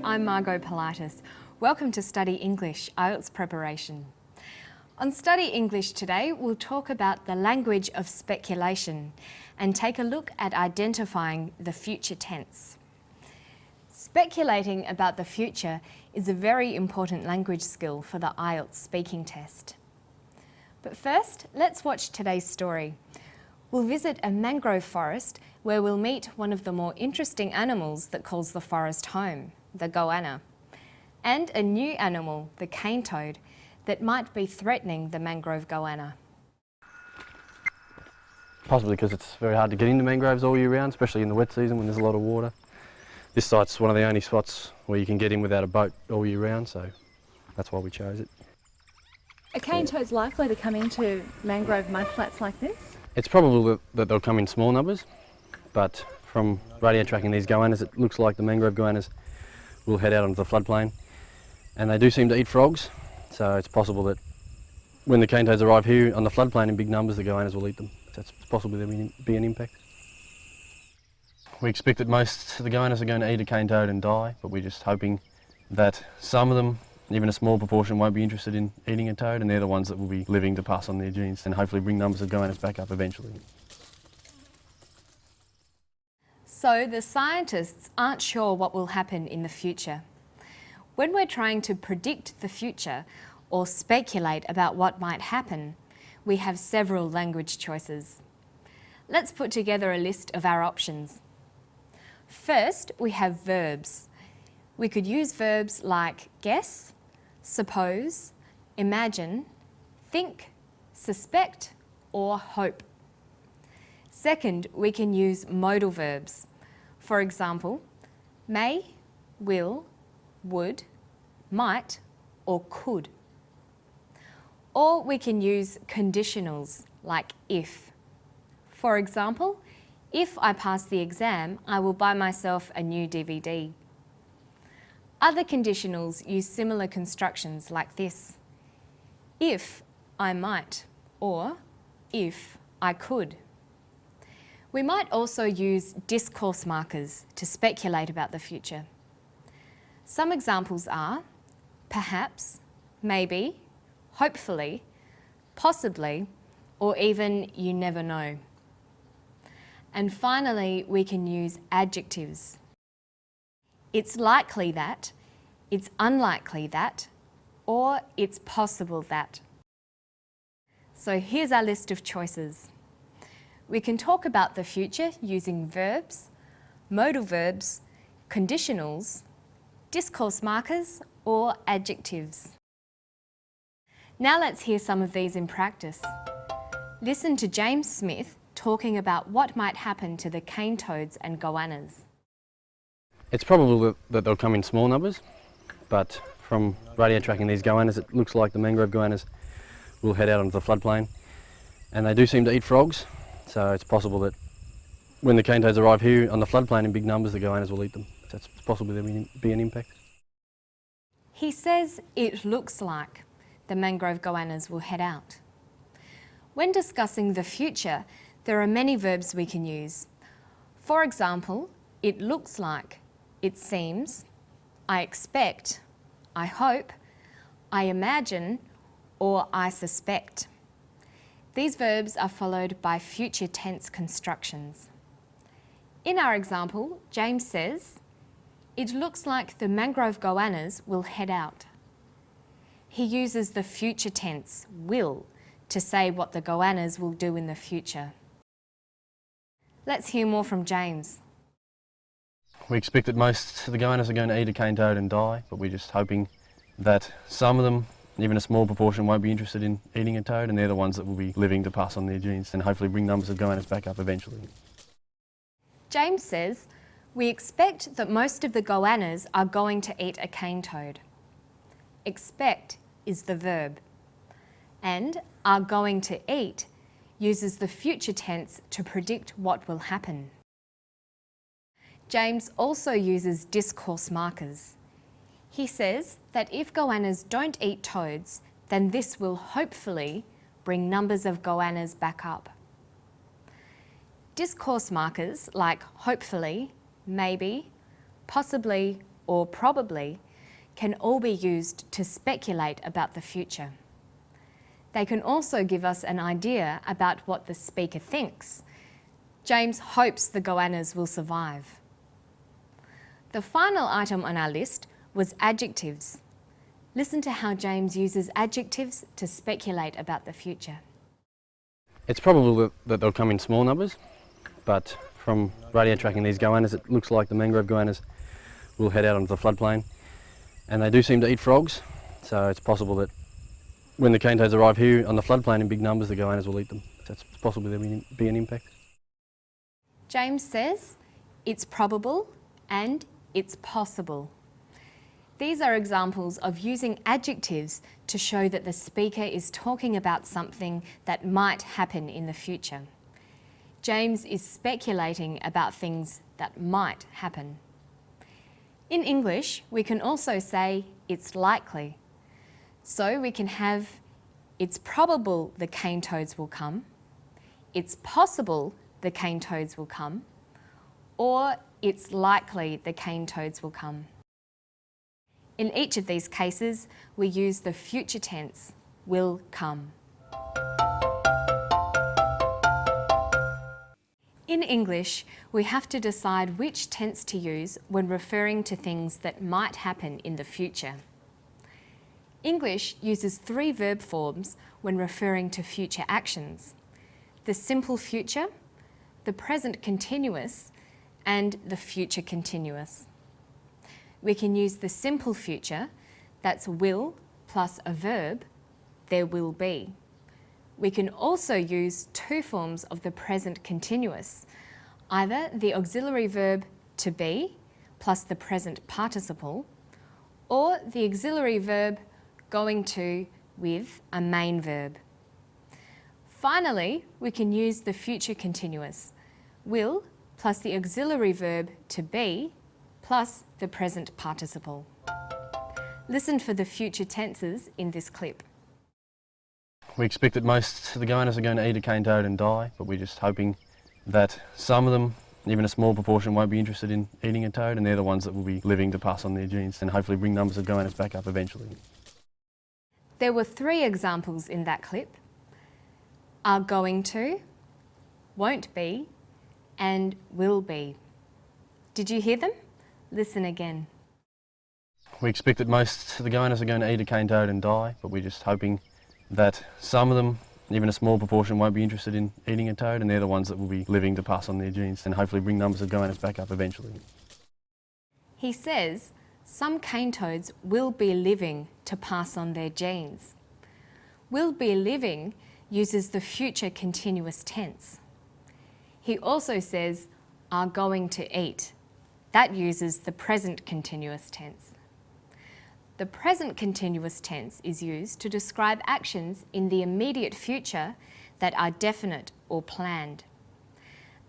I'm Margot Pilatus. Welcome to Study English, IELTS preparation. On Study English today, we'll talk about the language of speculation and take a look at identifying the future tense. Speculating about the future is a very important language skill for the IELTS speaking test. But first, let's watch today's story. We'll visit a mangrove forest where we'll meet one of the more interesting animals that calls the forest home, the goanna, and a new animal, the cane toad, that might be threatening the mangrove goanna. Possibly because it's very hard to get into mangroves all year round, especially in the wet season when there's a lot of water. This site's one of the only spots where you can get in without a boat all year round, so that's why we chose it. Are cane toads likely to come into mangrove mudflats like this? It's probable that they'll come in small numbers, but from radio tracking these goannas, it looks like the mangrove goannas will head out onto the floodplain, and they do seem to eat frogs, so it's possible that when the cane toads arrive here on the floodplain in big numbers, the goannas will eat them. So it's possible there'll be an impact. We expect that most of the goannas are going to eat a cane toad and die, but we're just hoping that some of them, even a small proportion, won't be interested in eating a toad, and they're the ones that will be living to pass on their genes and hopefully bring numbers of goannas back up eventually. So the scientists aren't sure what will happen in the future. When we're trying to predict the future or speculate about what might happen, we have several language choices. Let's put together a list of our options. First, we have verbs. We could use verbs like guess, suppose, imagine, think, suspect, or hope. Second, we can use modal verbs. For example, may, will, would, might, or could. Or we can use conditionals like if. For example, if I pass the exam, I will buy myself a new DVD. Other conditionals use similar constructions like this: if I might, or if I could. We might also use discourse markers to speculate about the future. Some examples are perhaps, maybe, hopefully, possibly, or even you never know. And finally, we can use adjectives. It's likely that, it's unlikely that, or it's possible that. So here's our list of choices. We can talk about the future using verbs, modal verbs, conditionals, discourse markers, or adjectives. Now let's hear some of these in practice. Listen to James Smith talking about what might happen to the cane toads and goannas. It's probable that they'll come in small numbers, but from radio tracking these goannas, it looks like the mangrove goannas will head out onto the floodplain, and they do seem to eat frogs, so it's possible that when the cane toads arrive here on the floodplain in big numbers, the goannas will eat them. So it's possible there'll be an impact. He says it looks like the mangrove goannas will head out. When discussing the future, there are many verbs we can use. For example, it looks like, it seems, I expect, I hope, I imagine, or I suspect. These verbs are followed by future tense constructions. In our example, James says, it looks like the mangrove goannas will head out. He uses the future tense, will, to say what the goannas will do in the future. Let's hear more from James. We expect that most of the goannas are going to eat a cane toad and die, but we're just hoping that some of them, even a small proportion, won't be interested in eating a toad, and they're the ones that will be living to pass on their genes and hopefully bring numbers of goannas back up eventually. James says, we expect that most of the goannas are going to eat a cane toad. Expect is the verb, and are going to eat uses the future tense to predict what will happen. James also uses discourse markers. He says that if goannas don't eat toads, then this will hopefully bring numbers of goannas back up. Discourse markers like hopefully, maybe, possibly, or probably can all be used to speculate about the future. They can also give us an idea about what the speaker thinks. James hopes the goannas will survive. The final item on our list was adjectives. Listen to how James uses adjectives to speculate about the future. It's probable that they'll come in small numbers, but from radio tracking these goannas, it looks like the mangrove goannas will head out onto the floodplain. And they do seem to eat frogs, so it's possible that when the cane toads arrive here on the floodplain in big numbers, the goannas will eat them. So it's possible there will be an impact. James says it's probable and it's possible. These are examples of using adjectives to show that the speaker is talking about something that might happen in the future. James is speculating about things that might happen. In English, we can also say it's likely. So we can have it's probable the cane toads will come, it's possible the cane toads will come, or it's likely the cane toads will come. In each of these cases, we use the future tense, will come. In English, we have to decide which tense to use when referring to things that might happen in the future. English uses 3 verb forms when referring to future actions: the simple future, the present continuous, and the future continuous. We can use the simple future, that's will plus a verb, there will be. We can also use 2 forms of the present continuous, either the auxiliary verb to be plus the present participle, or the auxiliary verb going to with a main verb. Finally, we can use the future continuous, will plus the auxiliary verb to be plus the present participle. Listen for the future tenses in this clip. We expect that most of the goannas are going to eat a cane toad and die, but we're just hoping that some of them, even a small proportion, won't be interested in eating a toad, and they're the ones that will be living to pass on their genes and hopefully bring numbers of goannas back up eventually. There were 3 examples in that clip: are going to, won't be, and will be. Did you hear them? Listen again. We expect that most of the goannas are going to eat a cane toad and die, but we're just hoping that some of them, even a small proportion, won't be interested in eating a toad, and they're the ones that will be living to pass on their genes and hopefully bring numbers of goannas back up eventually. He says some cane toads will be living to pass on their genes. Will be living uses the future continuous tense. He also says are going to eat. That uses the present continuous tense. The present continuous tense is used to describe actions in the immediate future that are definite or planned.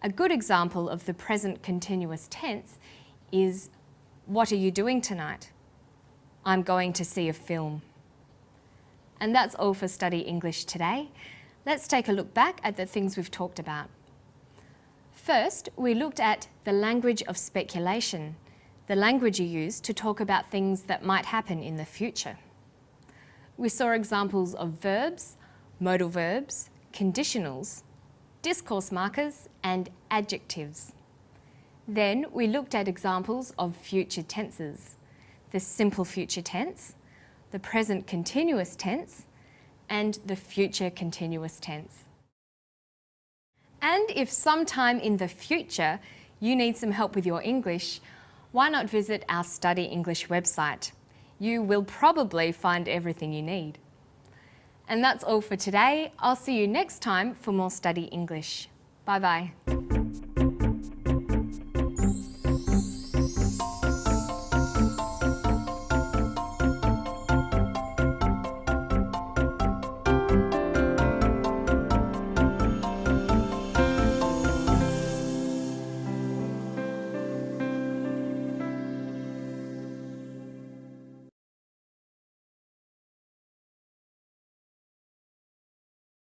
A good example of the present continuous tense is, what are you doing tonight? I'm going to see a film. And that's all for Study English today. Let's take a look back at the things we've talked about. First, we looked at the language of speculation, the language you use to talk about things that might happen in the future. We saw examples of verbs, modal verbs, conditionals, discourse markers, and adjectives. Then we looked at examples of future tenses, the simple future tense, the present continuous tense, and the future continuous tense. And if sometime in the future you need some help with your English, why not visit our Study English website? You will probably find everything you need. And that's all for today. I'll see you next time for more Study English. Bye-bye.